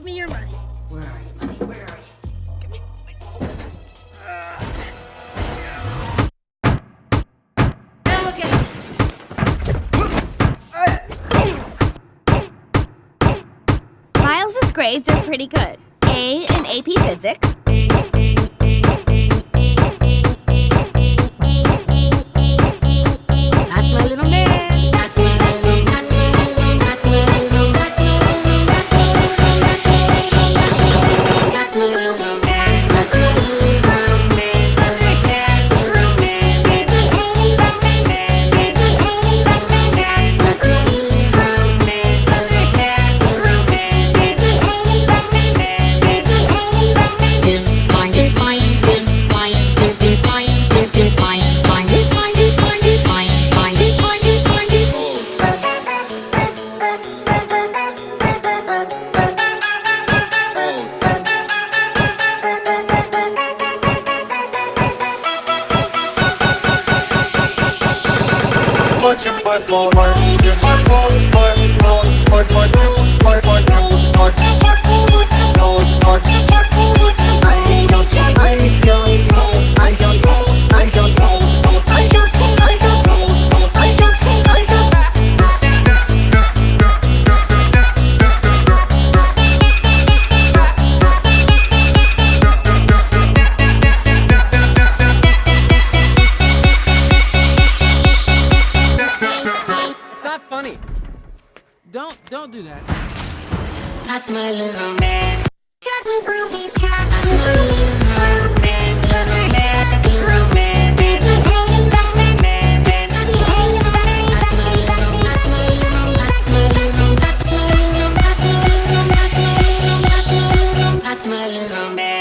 Give me your money. Where are you, money? Where are you? Give me. Now look at Miles's grades are pretty good. A in AP Physics. That's my little man. That's my little, that's my little, that's my little, that's my little, that's my little, that's my little, that's my little man. That's my little man. Little man, little man. Baby's hanging back my man. Baby's hanging back my man. That's my little man. Little man, little man. Baby's hanging back my man. Baby's hanging back my man. Tim's flying, Tim's flying, Tim's flying, Tim's flying, Tim's flying, flying, Tim's flying, Tim's flying, Tim's flying, flying, Tim's flying, Tim's flying, Tim's Put your butt forward, get your butt forward, put your butt forward. It's not funny. Don't do that. That's my little man. That's my little man, little man, little man. Baby's hanging back my man, baby's hanging back my man. That's my little, that's my little, that's my little, that's my little, that's my little, that's my little, that's my little, that's my little man.